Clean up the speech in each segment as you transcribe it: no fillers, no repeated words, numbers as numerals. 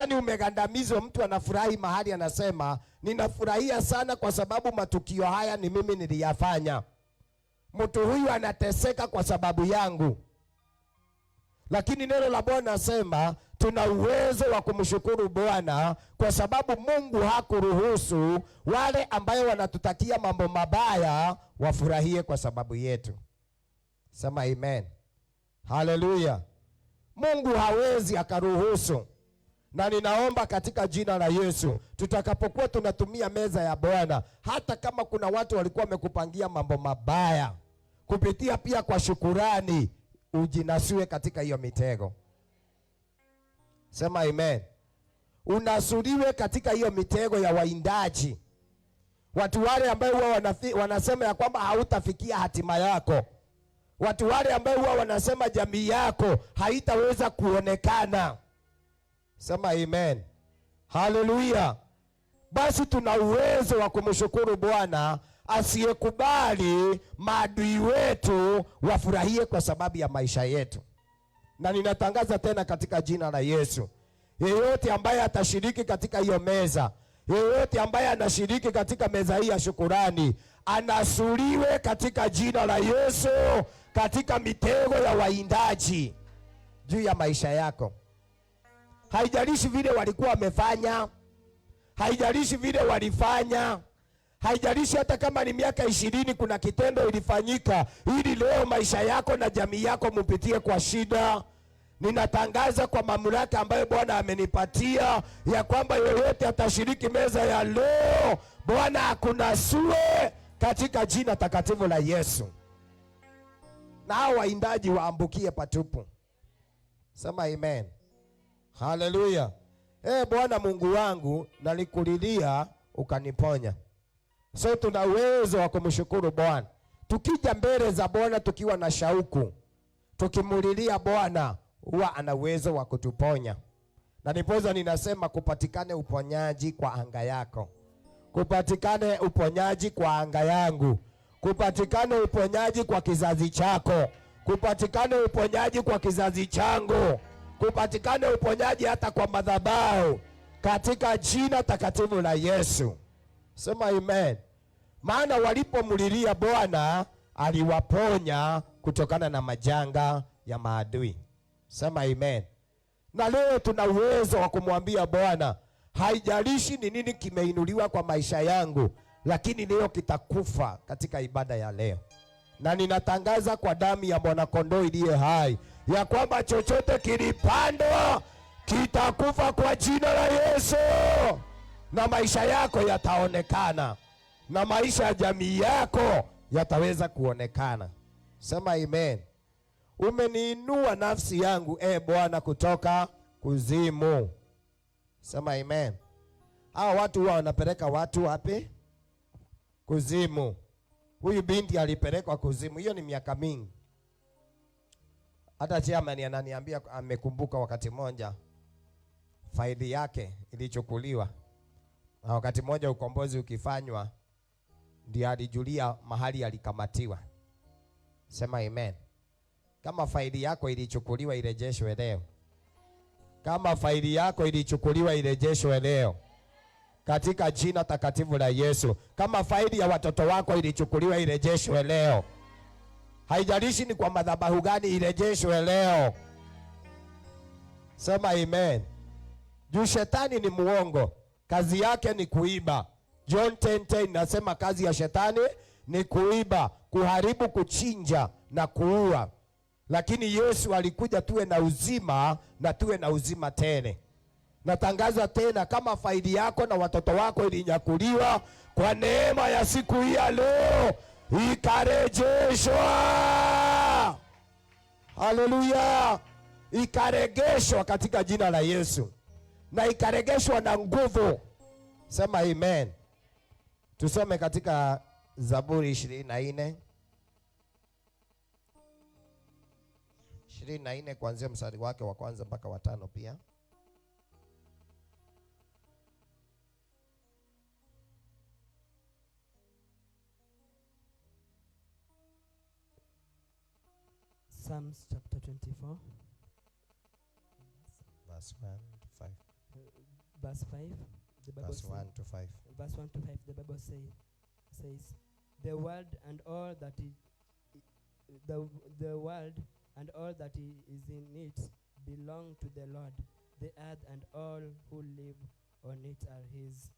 Yaani umegandamizwa, mtu anafurahi mahali anasema ninafurahia sana kwa sababu matukio haya ni mimi niliyafanya. Mtu huyu anateseka kwa sababu yangu. Lakini neno la Bwana nasema tuna uwezo wa kumshukuru Bwana kwa sababu Mungu hakuruhusu wale ambayo wanatutakia mambo mabaya wafurahie kwa sababu yetu. Sema amen. Haleluya. Mungu hawezi akaruhusu. Na ninaomba katika jina la Yesu, tutakapokuwa tunatumia meza ya Bwana, hata kama kuna watu walikuwa wamekupangia mambo mabaya, kupitia pia kwa shukurani, ujinasue katika hiyo mitego. Sema amen. Unasuriwe katika hiyo mitego ya waindaji. Watu wale ambao huwa wanasema ya kwamba hautafikia hatima yako. Watu wale ambao huwa wanasema jamii yako haitaweza kuonekana. Sema amen. Haleluya. Basi tuna uwezo wa kumshukuru Bwana asiyekubali maadui wetu wafurahie kwa sababu ya maisha yetu. Na ninatangaza tena katika jina la Yesu, yeyote ambaye atashiriki katika hiyo meza, yeyote ambaye anashiriki katika meza hii ya shukurani, anasuliwe katika jina la Yesu katika mitego ya waindaji juu ya maisha yako. Haijalishi vile walikuwa wamefanya, haijalishi vile walifanya, haijalishi hata kama ni miaka 20 kuna kitendo ilifanyika ili leo maisha yako na jamii yako mupitie kwa shida. Ninatangaza kwa mamlaka ambayo Bwana amenipatia ya kwamba yeyote atashiriki meza ya leo, Bwana akunasue katika jina takatifu la Yesu. Na hao waindaji waambukie patupu. Sema amen. Haleluya. Bwana Mungu wangu, nalikulilia ukaniponya. So tuna uwezo wa kumshukuru Bwana. Tukija mbele za Bwana tukiwa na shauku, tukimulilia Bwana, huwa ana uwezo wa kutuponya. Na nipoza ninasema kupatikane uponyaji kwa anga yako. Kupatikane uponyaji kwa anga yangu. Kupatikane uponyaji kwa kizazi chako. Kupatikane uponyaji kwa kizazi changu. Kupatikane uponyaji hata kwa madhabahu katika jina takatifu la Yesu. Sema amen. Maana walipomulilia Bwana aliwaponya kutokana na majanga ya maadui. Sema amen. Na leo tuna uwezo wa kumwambia Bwana, haijalishi ni nini kimeinuliwa kwa maisha yangu, lakini leo kitakufa katika ibada ya leo. Na ninatangaza kwa damu ya mwanakondoo iliye hai ya kwamba chochote kilipandwa kitakufa kwa jina la Yesu. Na maisha yako yataonekana, na maisha ya jamii yako yataweza kuonekana. Sema amen. Umeniinua nafsi yangu Bwana kutoka kuzimu. Sema amen. Hao watu huwa wanapeleka watu wapi? Kuzimu. Huyu binti alipelekwa kuzimu. Hiyo ni miaka mingi. Hata chairman ananiambia amekumbuka wakati mmoja faili yake ilichukuliwa. Na wakati mmoja ukombozi ukifanywa ndiye alijulia mahali alikamatiwa. Sema amen. Kama faili yako ilichukuliwa irejeshwe leo. Kama faili yako ilichukuliwa irejeshwe leo katika jina takatifu la Yesu. Kama faili ya watoto wako ilichukuliwa irejeshwe leo. Haijalishi ni kwa madhabahu gani, irejeshwe leo. Sema amen. Juu shetani ni muongo, kazi yake ni kuiba. John 10:10 nasema kazi ya shetani ni kuiba, kuharibu, kuchinja na kuua. Lakini Yesu alikuja tuwe na uzima na tuwe na uzima tele. Natangaza tena, kama faili yako na watoto wako ilinyakuliwa, kwa neema ya siku hii ya leo ikarejeshwa. Haleluya. Ikaregeshwa katika jina la Yesu. Na ikaregeshwa na nguvu. Sema amen. Tusome katika Zaburi 24 kuanzia mstari wake wa kwanza mpaka wa 5 pia. Psalms chapter 24 verse 1 to 5. verse 5. The Bible Verse 1 to 5. Verse 1 to 5. The Bible says, the world and all that the world and all that is in it belong to the Lord. The earth and all who live on it are his.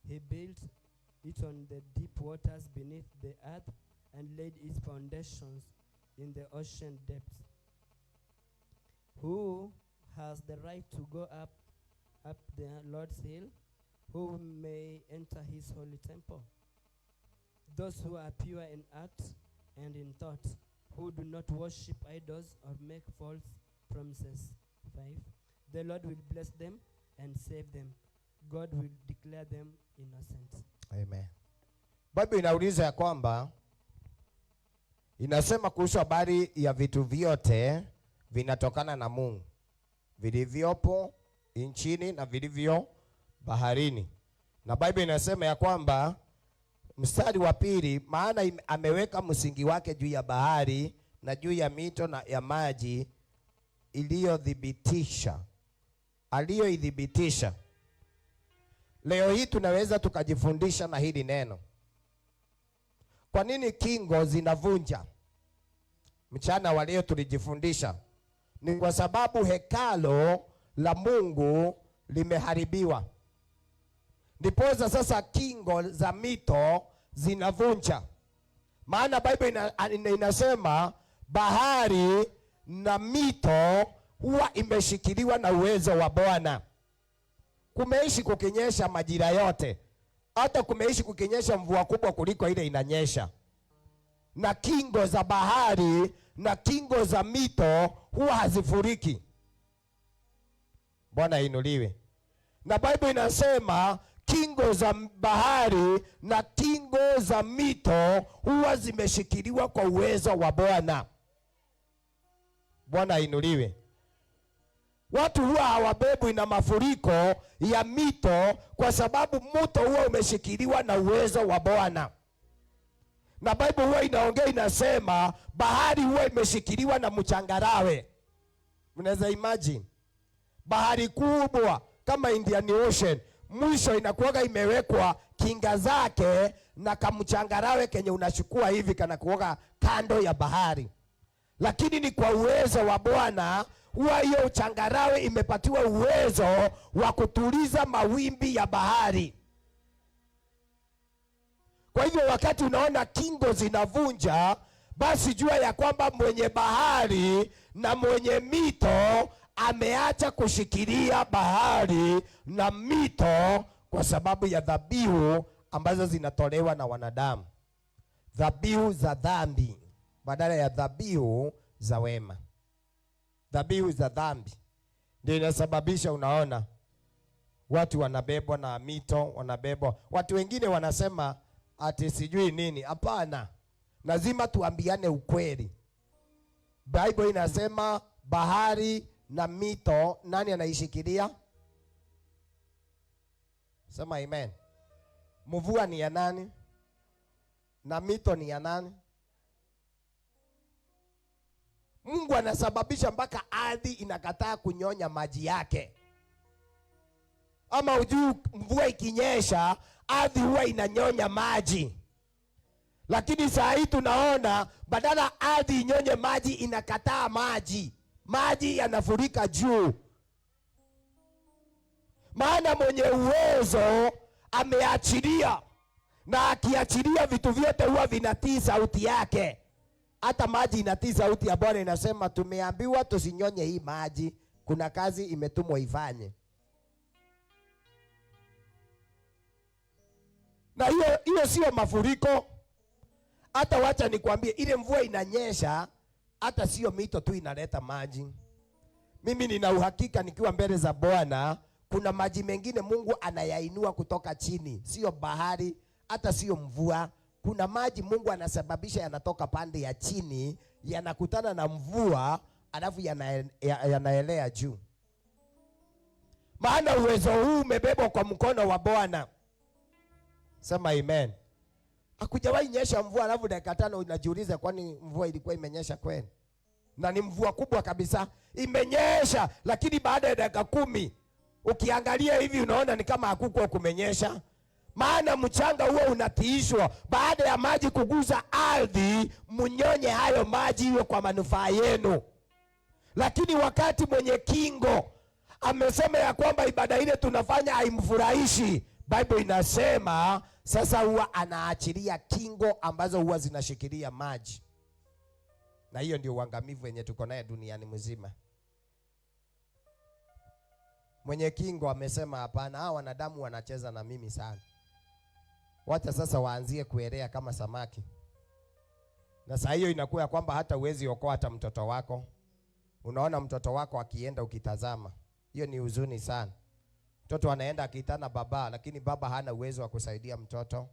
He built it on the deep waters beneath the earth and laid its foundations in the ocean depths. Who has the right to go up the Lord's hill? Who may enter his holy temple? Those who are pure in heart and in thought, who do not worship idols or make false promises. 5. The Lord will bless them and save them. God will declare them innocent. Amen. Biblia inauliza ya kwamba, inasema kuhusu habari ya vitu vyote vinatokana na Mungu, vilivyopo nchini na vilivyo baharini. Na Biblia inasema ya kwamba, mstari wa 2, maana ameweka msingi wake juu ya bahari na juu ya mito na ya maji aliyoidhibitisha. Leo hii tunaweza tukajifundisha na hili neno. Kwa nini kingo zinavunja? Mchana wa leo tulijifundisha ni kwa sababu hekalo la Mungu limeharibiwa. Ndiposa sasa kingo za mito zinavunja. Maana Biblia inasema bahari na mito huwa imeshikiliwa na uwezo wa Bwana. Kumeishi kukinyesha majira yote. Hata kumeishi kukinyesha mvua kubwa kuliko ile inanyesha. Na kingo za bahari na kingo za mito huwa hazifuriki. Bwana inuliwe. Na Biblia inasema kingo za bahari na kingo za mito huwa zimeshikiliwa kwa uwezo wa Bwana. Bwana inuliwe. Watu huwa hawabebwi na mafuriko ya mito kwa sababu mto huwa umeshikiliwa na uwezo wa Bwana. Na Biblia huwa inaongea inasema bahari huwa imeshikiliwa na mchangarawe. Mnaweza imagine bahari kubwa kama Indian Ocean, mwisho inakuwaga imewekwa kinga zake na kamchangarawe kenye unachukua hivi kana kuoga kando ya bahari. Lakini ni kwa uwezo wa Bwana huwa hiyo changarawe imepatiwa uwezo wa kutuliza mawimbi ya bahari. Kwa hivyo wakati unaona kingo zinavunja, basi jua ya kwamba mwenye bahari na mwenye mito ameacha kushikilia bahari na mito kwa sababu ya dhabihu ambazo zinatolewa na wanadamu. Dhabihu za dhambi badala ya dhabihu za wema. Dhabihu za dhambi ndio inasababisha unaona watu wanabebwa na mito, wanabebwa. Watu wengine wanasema ati sijui nini. Hapana. Lazima tuambiane ukweli. Bible inasema bahari na mito nani anaishikilia? Sema amen. Mvua ni ya nani? Na mito ni ya nani? Mungu anasababisha mpaka ardhi inakataa kunyonya maji yake. Ama ujui mvua ikinyesha ardhi huwa inanyonya maji. Lakini saa hii tunaona badala ardhi inyonye maji inakataa maji. Maji yanafurika juu. Maana mwenye uwezo ameachilia, na akiachilia vitu vyote huwa vinatii sauti yake. Hata maji inatii sauti ya Bwana, inasema tumeambiwa tusinyonye hii maji, kuna kazi imetumwa ifanye. Na hiyo sio mafuriko. Hata wacha nikwambie, ile mvua inanyesha, hata sio mito tu inaleta maji. Mimi nina uhakika nikiwa mbele za Bwana, kuna maji mengine Mungu anayainua kutoka chini. Sio bahari, hata sio mvua. Kuna maji Mungu anasababisha yanatoka pande ya chini, yanakutana na mvua, alafu yanaelea juu. Maana uwezo huu umebebwa kwa mkono wa Bwana. Sema amen. Hakujawahi nyesha mvua alafu dakika 5 unajiuliza kwani mvua ilikuwa imenyesha kweli? Na ni mvua kubwa kabisa. Imenyesha, lakini baada ya dakika 10 Ukiangalia hivi unaona ni kama hakukuwa kumenyesha, maana mchanga huo unatiishwa baada ya maji kuguza ardhi, mnyonye hayo maji iwe kwa manufaa yenu. Lakini wakati mwenye kingo amesema ya kwamba ibada ile tunafanya haimfurahishi, Bible inasema sasa huwa anaachilia kingo ambazo huwa zinashikilia maji. Na hiyo ndio uangamivu wenye tuko naye duniani mzima. Mwenye kingo amesema hapana, hao wanadamu wanacheza na mimi sana. Wacha sasa waanzie kuelea kama samaki. Na saa hiyo inakuwa kwamba hata uwezi okoa hata mtoto wako. Unaona mtoto wako akienda ukitazama, hiyo ni huzuni sana. Mtoto anaenda akiitana baba, lakini baba hana uwezo wa kusaidia mtoto.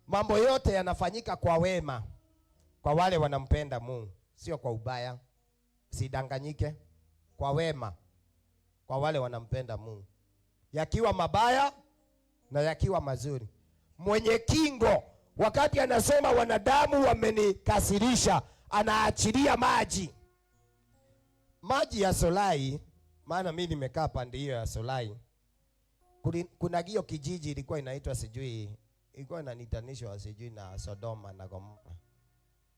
Mambo yote yanafanyika kwa wema kwa wale wanampenda Mungu, sio kwa ubaya. Sidanganyike, kwa wema kwa wale wanampenda Mungu, yakiwa mabaya na yakiwa mazuri. Mwenye kingo wakati anasema wanadamu wamenikasirisha, anaachilia maji ya Solai. Maana mimi nimekaa pande hiyo ya Solai. Kuna hiyo kijiji ilikuwa inaitwa sijui, ilikuwa inanitanishwa sijui na Sodoma na Gomora.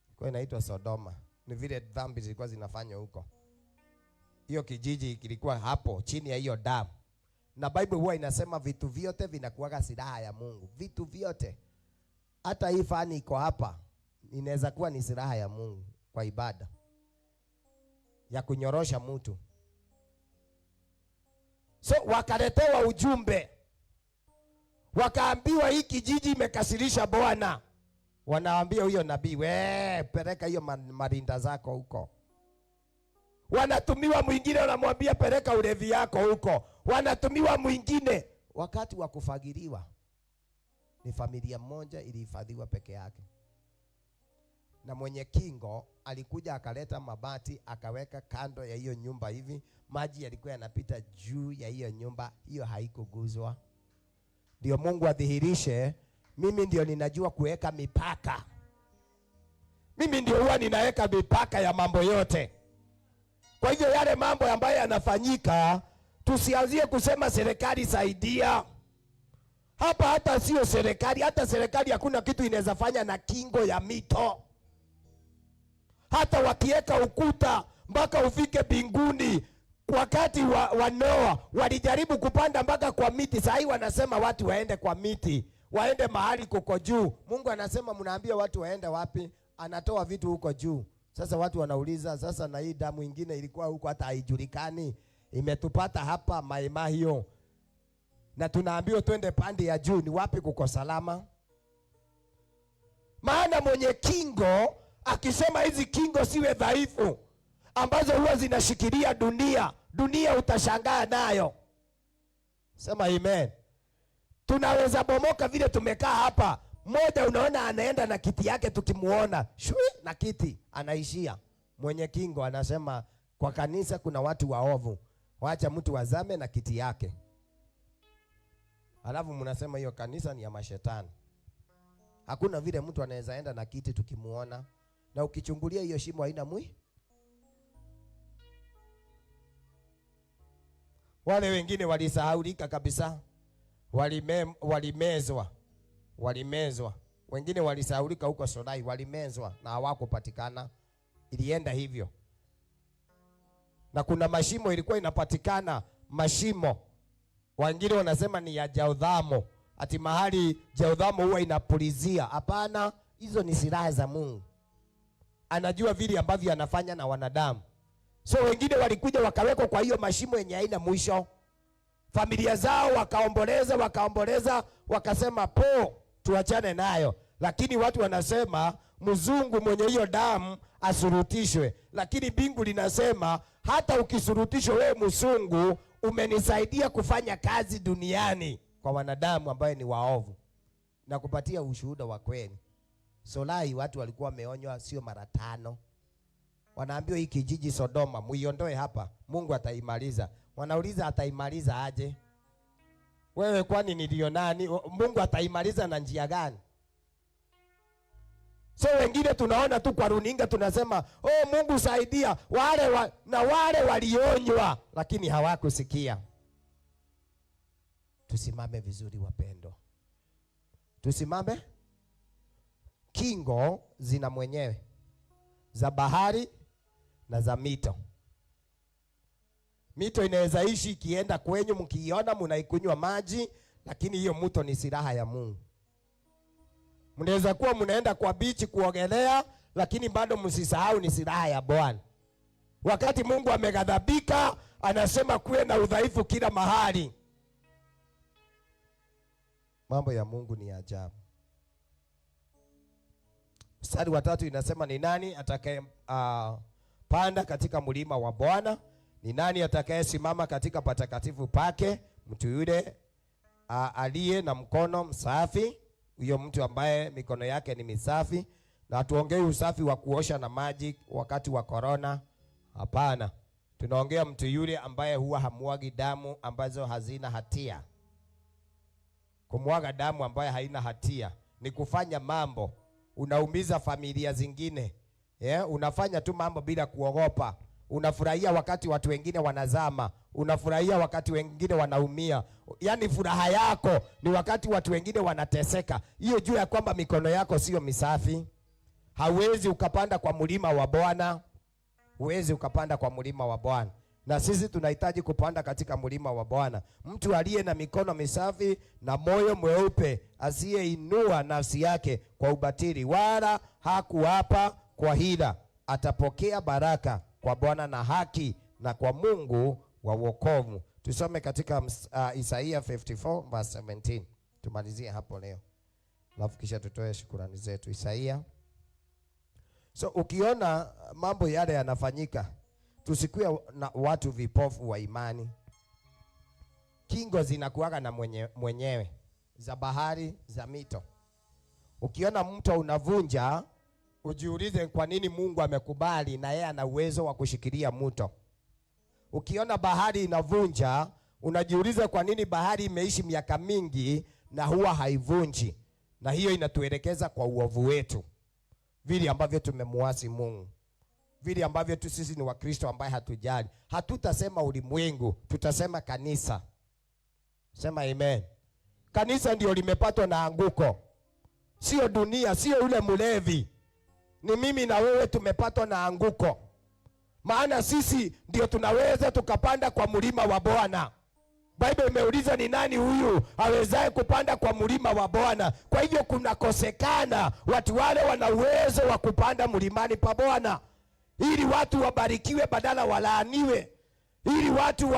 Ilikuwa inaitwa Sodoma. Ni vile dhambi zilikuwa zinafanywa huko. Hiyo kijiji kilikuwa hapo chini ya hiyo damu. Na Bible huwa inasema vitu vyote vinakuwa silaha ya Mungu. Vitu vyote. Hata hii fani iko hapa inaweza kuwa ni silaha ya Mungu kwa ibada ya kunyorosha mtu. So wakaletewa ujumbe, wakaambiwa hii kijiji imekasirisha Bwana. Wanaambia huyo nabii, we peleka hiyo marinda zako huko. Wanatumiwa mwingine, wanamwambia peleka ulevi yako huko. Wanatumiwa mwingine. Wakati wa kufagiliwa ni familia moja ilihifadhiwa peke yake. Na mwenye kingo alikuja akaleta mabati akaweka kando ya hiyo nyumba hivi, maji yalikuwa yanapita juu ya hiyo nyumba, hiyo haikuguzwa. Ndio Mungu adhihirishe, mimi ndio ninajua kuweka mipaka. Mimi ndio huwa ninaweka mipaka ya mambo yote. Kwa hivyo yale mambo ambayo yanafanyika, tusianzie kusema serikali saidia. Hapa hata sio serikali, hata serikali hakuna kitu inaweza fanya na kingo ya mito. Hata wakiweka ukuta mpaka ufike mbinguni, wakati wa Noa walijaribu kupanda mpaka kwa miti. Sasa hivi wanasema watu waende kwa miti, waende mahali kuko juu. Mungu anasema mnaambia watu waende wapi? Anatoa vitu huko juu. Sasa watu wanauliza, sasa na hii damu nyingine ilikuwa huko hata haijulikani, imetupata hapa Maima hiyo, na tunaambiwa twende pande ya juu, ni wapi kuko salama? Maana mwenye kingo akisema hizi kingo siwe dhaifu ambazo huwa zinashikilia dunia utashangaa nayo. Sema amen. Tunaweza bomoka vile tumekaa hapa. Mmoja unaona anaenda na kiti yake, tukimuona shui na kiti anaishia. Mwenye kingo anasema kwa kanisa kuna watu waovu, waacha mtu wazame na kiti yake. Alafu mnasema hiyo kanisa ni ya mashetani. Hakuna vile mtu anaweza enda na kiti tukimuona, na ukichungulia hiyo shimo haina mwi. Wale wengine walisahaulika kabisa, walimezwa. Wengine walisahaulika huko Solai, walimezwa na hawakupatikana. Ilienda hivyo. Na kuna mashimo ilikuwa inapatikana, mashimo. Wengine wanasema ni ya Jaudhamo, ati mahali Jaudhamo huwa inapulizia. Hapana, hizo ni silaha za Mungu. Anajua vile ambavyo anafanya na wanadamu. So wengine walikuja wakawekwa kwa hiyo mashimo yenye haina mwisho. Familia zao wakaomboleza, wakasema po tuachane nayo. Lakini watu wanasema mzungu mwenye hiyo damu asurutishwe. Lakini bingu linasema hata ukisurutishwa wewe mzungu, umenisaidia kufanya kazi duniani kwa wanadamu ambaye ni waovu, na kupatia ushuhuda wa kweli. Solai watu walikuwa wameonywa sio mara 5. Wanaambiwa hii kijiji Sodoma muiondoe hapa, Mungu ataimaliza. Wanauliza ataimaliza aje? Wewe kwani nilio nani? Mungu ataimaliza na njia gani? So wengine tunaona tu kwa runinga tunasema, oh Mungu saidia wale walionywa lakini hawakusikia. Tusimame vizuri wapendwa. Tusimame. Kingo zina mwenyewe, za bahari na za mito. Mito inaweza ishi ikienda kwenyu, mkiiona mnaikunywa maji, lakini hiyo mto ni silaha ya Mungu. Mnaweza kuwa mnaenda kwa bichi kuogelea, lakini bado msisahau ni silaha ya Bwana. Wakati Mungu ameghadhabika, anasema kuwe na udhaifu kila mahali. Mambo ya Mungu ni ajabu. Mstari wa 3 inasema, ni nani atakaye panda katika mlima wa Bwana? Ni nani atakayesimama katika patakatifu pake? Mtu yule aliye na mkono msafi, huyo mtu ambaye mikono yake ni misafi. Na tuongee usafi wa kuosha na maji wakati wa corona. Hapana. Tunaongea mtu yule ambaye huwa hamuagi damu ambazo hazina hatia. Kumwaga damu ambayo haina hatia ni kufanya mambo unaumiza familia zingine. Unafanya tu mambo bila kuogopa. Unafurahia wakati watu wengine wanazama. Unafurahia wakati wengine wanaumia. Yaani furaha yako ni wakati watu wengine wanateseka. Hiyo juu ya kwamba mikono yako sio misafi. Hauwezi ukapanda kwa mlima wa Bwana. Huwezi ukapanda kwa mlima wa Bwana. Na sisi tunahitaji kupanda katika mlima wa Bwana. Mtu aliye na mikono misafi na moyo mweupe, asiyeinua nafsi yake kwa ubatili wala hakuapa kwa hila, atapokea baraka kwa Bwana na haki na kwa Mungu wa wokovu. Tusome katika Isaia 54 verse 17. Tumalizie hapo leo. Alafu kisha tutoe shukrani zetu. Isaia. So ukiona mambo yale yanafanyika, tusikuwe na watu vipofu wa imani. Kingo zinakuwaga na mwenyewe, za bahari, za mito. Ukiona mto unavunja, ujiulize kwa nini Mungu amekubali na yeye ana uwezo wa kushikilia mto. Ukiona bahari inavunja, unajiuliza kwa nini bahari imeishi miaka mingi na huwa haivunji. Na hiyo inatuelekeza kwa uovu wetu, vile ambavyo tumemuasi Mungu, vile ambavyo sisi ni Wakristo ambaye hatujali. Hatutasema ulimwengu, tutasema kanisa. Sema amen. Kanisa ndio limepatwa na anguko, sio dunia, sio yule mlevi. Ni mimi na wewe tumepatwa na anguko. Maana sisi ndio tunaweza tukapanda kwa mlima wa Bwana. Biblia imeuliza ni nani huyu awezaye kupanda kwa mlima wa Bwana? Kwa hivyo kunakosekana watu wale wana uwezo wa kupanda mlimani pa Bwana, ili watu wabarikiwe badala walaaniwe, ili watu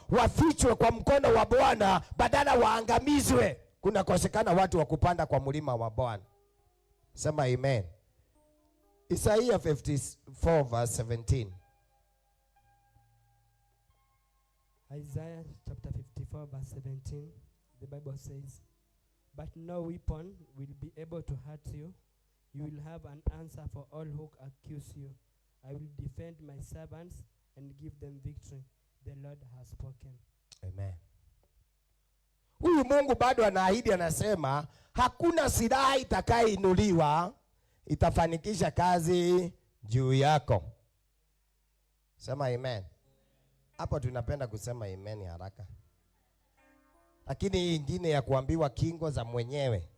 wafichwe kwa mkono wa Bwana badala waangamizwe. Kunakosekana watu wa kupanda kwa mlima wa Bwana. Sema amen. Isaiah 54 verse 17. Isaiah chapter 54 verse 17, the Bible says, "But no weapon will be able to hurt you. You will have an answer for all who accuse you. I will defend my servants and give them victory. The Lord has spoken." Amen. Huyu Mungu bado anaahidi, anasema hakuna silaha itakayeinuliwa itafanikisha kazi juu yako. Sema amen. Hapo tunapenda kusema amen haraka. Lakini hii ingine ya kuambiwa kingo za mwenyewe,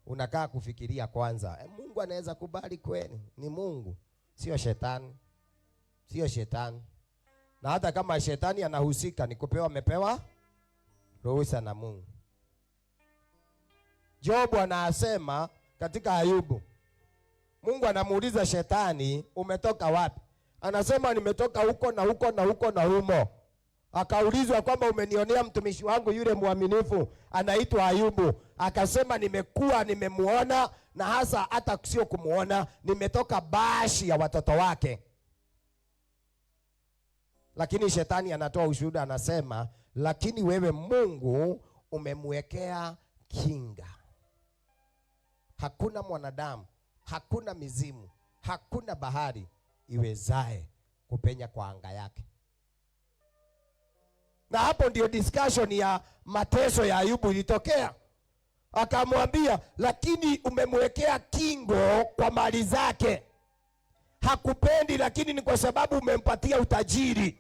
unakaa kufikiria kwanza. Mungu anaweza kubali kweli? Ni Mungu, sio shetani. Sio shetani. Na hata kama shetani anahusika, ni kupewa, amepewa ruhusa na Mungu. Job anasema katika Ayubu, Mungu anamuuliza shetani, umetoka wapi? Anasema nimetoka huko na huko na huko na humo. Akaulizwa kwamba umenionea mtumishi wangu yule mwaminifu anaitwa Ayubu. Akasema nimekuwa nimemuona, na hata sio kumuona, nimetoka bashi ya watoto wake. Lakini shetani anatoa ushuhuda, anasema lakini wewe Mungu umemwekea kinga. Hakuna mwanadamu, hakuna mizimu, hakuna bahari iwezae kupenya kwa anga yake. Na hapo ndio discussion ya mateso ya Ayubu ilitokea. Akamwambia, lakini umemwekea kingo kwa mali zake. Hakupendi, lakini ni kwa sababu umempatia utajiri.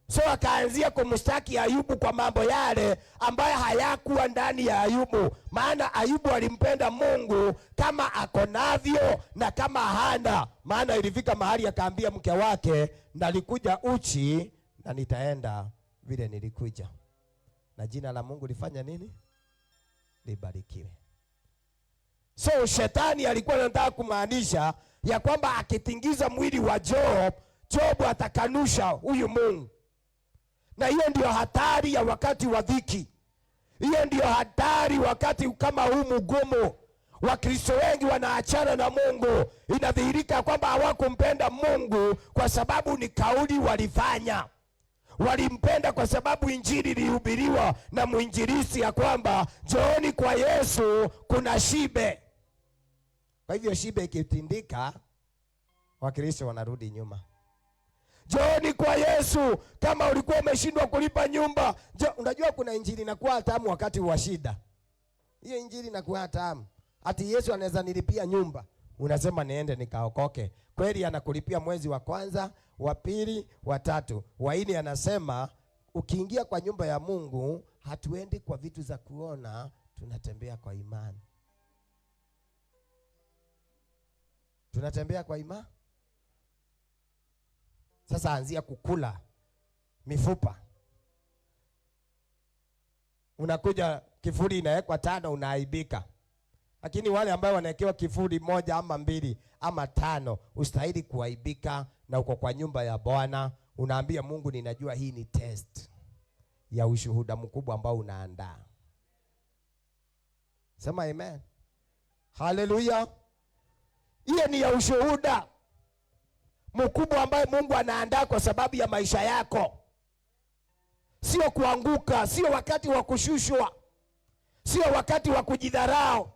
So akaanzia kumshtaki Ayubu kwa mambo yale ambayo hayakuwa ndani ya Ayubu. Maana Ayubu alimpenda Mungu kama ako navyo na kama hana. Maana ilifika mahali akaambia mke wake, nalikuja uchi na nitaenda vile nilikuja. Na jina la Mungu lifanya nini? Libarikiwe. So shetani alikuwa anataka kumaanisha ya kwamba akitingiza mwili wa Job atakanusha huyu Mungu. Na hiyo ndio hatari ya wakati wa dhiki. Hiyo ndio hatari wakati kama huu mgumu. Wakristo wengi wanaachana na Mungu. Inadhihirika kwamba hawakumpenda Mungu kwa sababu ni kauli walifanya. Walimpenda kwa sababu injili ilihubiriwa na mwinjilisti ya kwamba njooni kwa Yesu kuna shibe. Kwa hivyo shibe ikitindika, Wakristo wanarudi nyuma. Njooni kwa Yesu kama ulikuwa umeshindwa kulipa nyumba. Unajua kuna injili inakuwa tamu wakati wa shida. Hiyo injili inakuwa tamu. Ati Yesu anaweza nilipia nyumba. Unasema niende nikaokoke. Kweli anakulipia mwezi wa kwanza, wa pili, wa tatu. Wa nne anasema ukiingia kwa nyumba ya Mungu hatuendi kwa vitu za kuona, tunatembea kwa imani. Tunatembea kwa imani. Sasa anzia kukula mifupa. Unakuja kifuri inawekwa 5 unaaibika. Lakini wale ambao wanawekewa kifuri 1 ama 2 ama 5 ustahili kuaibika na uko kwa nyumba ya Bwana. Unaambia Mungu, ninajua hii ni test ya ushuhuda mkubwa ambao unaandaa. Sema amen. Hallelujah. Hiyo ni ya ushuhuda mkubwa ambaye Mungu anaandaa kwa sababu ya maisha yako. Sio kuanguka, sio wakati wa kushushwa, sio wakati wa kujidharau,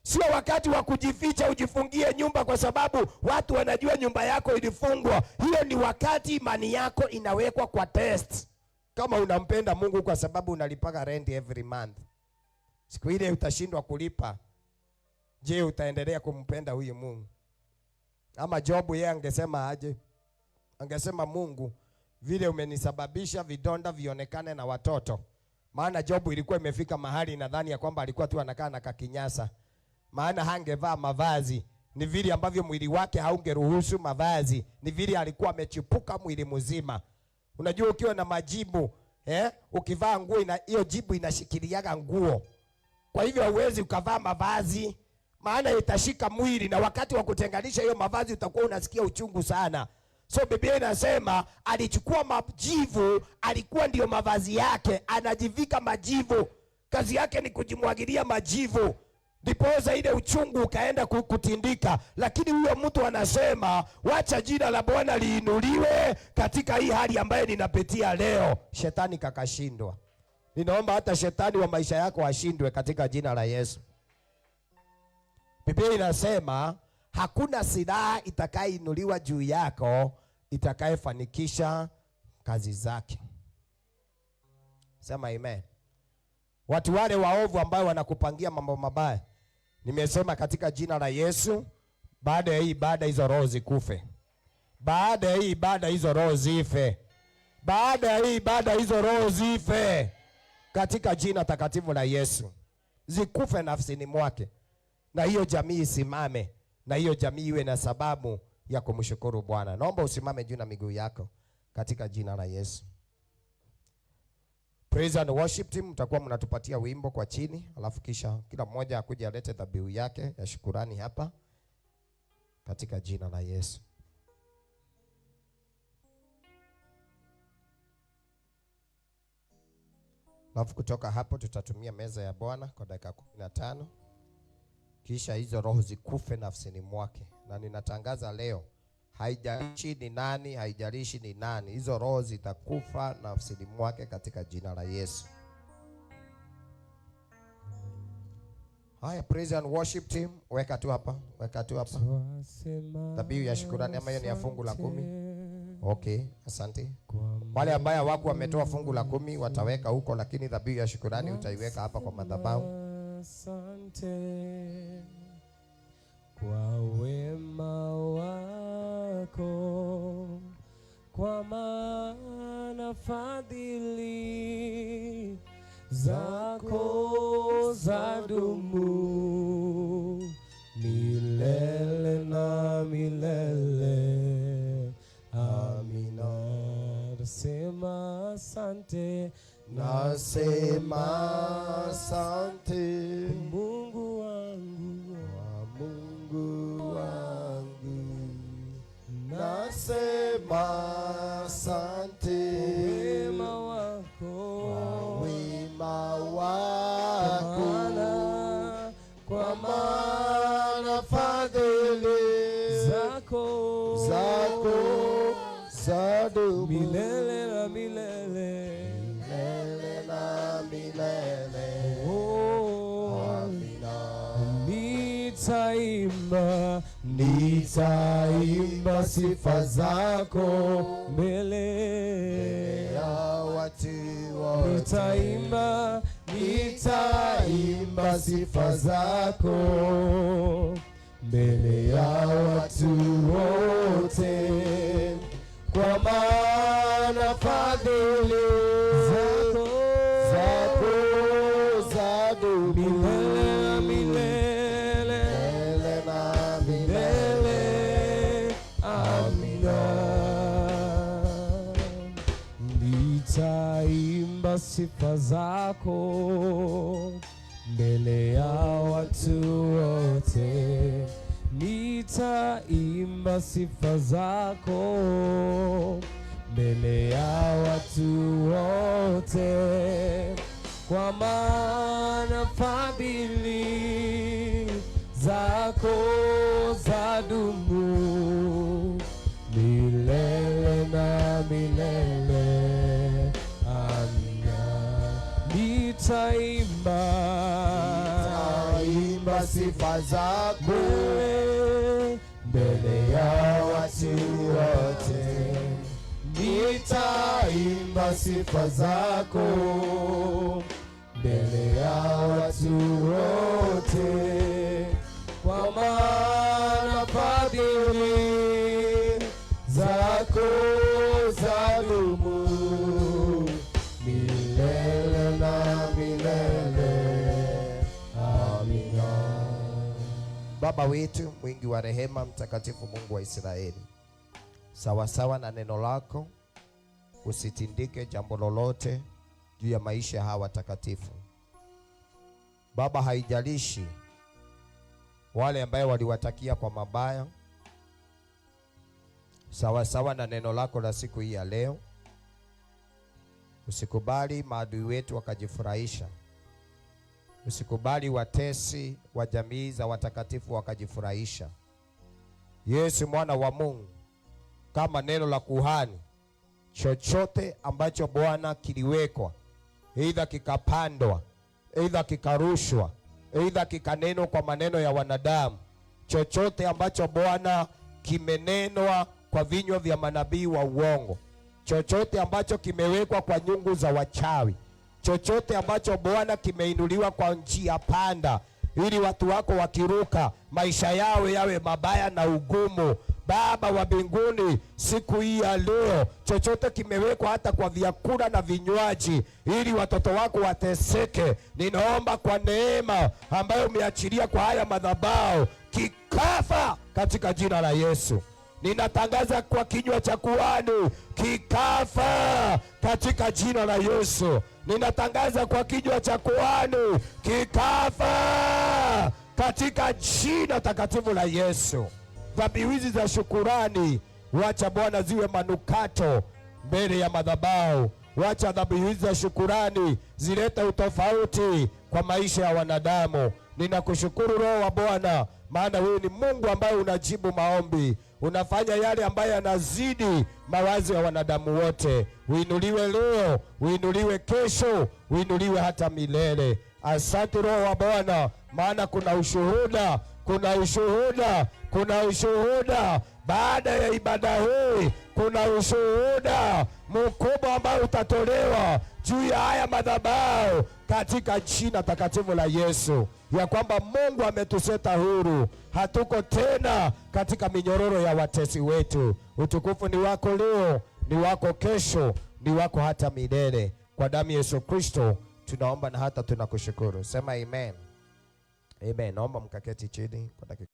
sio wakati wa kujificha ujifungie nyumba kwa sababu watu wanajua nyumba yako ilifungwa. Hiyo ni wakati imani yako inawekwa kwa test. Kama unampenda Mungu kwa sababu unalipaga rent every month, siku ile utashindwa kulipa, je, utaendelea kumpenda huyu Mungu? Ama Job yeye angesema aje? Angesema, Mungu, vile umenisababisha vidonda vionekane na watoto. Maana Job ilikuwa imefika mahali nadhani ya kwamba alikuwa tu anakaa na kakinyasa. Maana hangevaa mavazi. Ni vile ambavyo mwili wake haungeruhusu mavazi. Ni vile alikuwa amechipuka mwili mzima. Unajua ukiwa na majibu, ukivaa nguo hiyo jibu inashikiliaga nguo. Kwa hivyo hauwezi ukavaa mavazi, maana itashika mwili, na wakati wa kutenganisha hiyo mavazi utakuwa unasikia uchungu sana. So Biblia inasema alichukua majivu, alikuwa ndio mavazi yake, anajivika majivu. Kazi yake ni kujimwagilia majivu. Ndiposa ile uchungu ukaenda kutindika. Lakini huyo mtu anasema, wacha jina la Bwana liinuliwe katika hii hali ambayo ninapitia leo. Shetani kakashindwa. Ninaomba hata shetani wa maisha yako ashindwe katika jina la Yesu. Biblia inasema hakuna silaha itakayeinuliwa juu yako itakayefanikisha kazi zake. Sema amen. Watu wale waovu ambao wanakupangia mambo mabaya, nimesema katika jina la Yesu, baada ya hii ibada hizo roho zikufe. Baada ya hii ibada hizo roho zife. Baada ya hii ibada hizo roho zife katika jina takatifu la Yesu. Zikufe nafsini mwake. Na hiyo jamii isimame, na hiyo jamii iwe na sababu ya kumshukuru Bwana. Naomba usimame juu na miguu yako katika jina la Yesu. Praise and worship team, mtakuwa mnatupatia wimbo kwa chini, alafu kisha kila mmoja akuje alete dhabihu yake ya shukrani hapa katika jina la Yesu. Alafu kutoka hapo tutatumia meza ya Bwana kwa dakika 15. Kisha hizo roho zikufe nafsini mwake. Na ninatangaza leo, haijalishi ni nani, haijalishi ni nani, hizo roho zitakufa nafsini mwake katika jina la Yesu. Haya, praise and worship team, weka tu hapa, weka tu hapa. Dhabihu ya shukrani, ama hiyo ni ya fungu la 10. Okay, asante. Wale ambao hawaku wametoa fungu la 10 wataweka huko, lakini dhabihu ya shukrani utaiweka hapa kwa madhabahu. asante kwa wema wako, kwa maana fadhili zako zadumu milele na milele. Amina. Nasema asante, nasema asante Mungu wangu, Mungu wangu, nasema asante wema wako, wema wako, kwa maana fadhili zako zadumu milele na milele, milele na milele. Amina. Nitaimba sifa zako mbele ya watu wote. Nitaimba sifa zako mbele ya watu wote, kwa maana fadhili zako zadumu milele na milele, Milele na milele. Amina. Nitaimba sifa zako mbele ya watu wote, nitaimba sifa zako mbele ya watu wote, kwa maana fadhili zako zadumu milele na milele. Amina. Nitaimba sifa zako mbele ya watu wote. Nitaimba sifa zako mbele ya watu wote, kwa maana fadhili zako zadumu milele na milele. Amina. Baba wetu mwingi wa rehema, mtakatifu Mungu wa Israeli, sawasawa na neno lako, usitindike jambo lolote juu ya maisha hawa watakatifu. Baba, haijalishi wale ambao waliwatakia kwa mabaya, sawasawa na neno lako la siku hii ya leo, usikubali maadui wetu wakajifurahisha. Usikubali watesi wa jamii za watakatifu wakajifurahisha. Yesu mwana wa Mungu, kama neno la kuhani, chochote ambacho Bwana kiliwekwa, aidha kikapandwa, aidha kikarushwa, aidha kikanenwa kwa maneno ya wanadamu, chochote ambacho Bwana kimenenwa kwa vinywa vya manabii wa uongo, chochote ambacho kimewekwa kwa nyungu za wachawi, chochote ambacho Bwana kimeinuliwa kwa njia panda, ili watu wako wakiruka maisha yao yawe mabaya na ugumu, Baba wa mbinguni, siku hii ya leo, chochote kimewekwa hata kwa vyakula na vinywaji, ili watoto wako wateseke, ninaomba kwa neema ambayo umeachilia kwa haya madhabahu, kikafa katika jina la Yesu. Ninatangaza kwa kinywa cha kuhani, kikafa katika jina la Yesu. Ninatangaza kwa kinywa cha kuhani, kikafa katika jina takatifu la Yesu. Dhabihu hizi za shukurani, wacha Bwana ziwe manukato mbele ya madhabahu. Wacha dhabihu hizi za shukurani zilete utofauti kwa maisha ya wanadamu. Ninakushukuru Roho wa Bwana, maana wewe ni Mungu ambaye unajibu maombi. Unafanya yale ambayo yanazidi mawazo ya wanadamu wote. Uinuliwe leo, uinuliwe kesho, uinuliwe hata milele. Asante Roho wa Bwana, maana kuna ushuhuda, kuna ushuhuda, kuna ushuhuda Baada ya ibada hii kuna ushuhuda mkubwa ambao utatolewa juu ya haya madhabahu katika jina takatifu la Yesu, ya kwamba Mungu ametuseta huru. Hatuko tena katika minyororo ya watesi wetu. Utukufu ni wako leo, ni wako kesho, ni wako hata milele. Kwa damu ya Yesu Kristo tunaomba na hata tunakushukuru. Sema amen. Amen. Naomba mkaketi chini kwa dakika.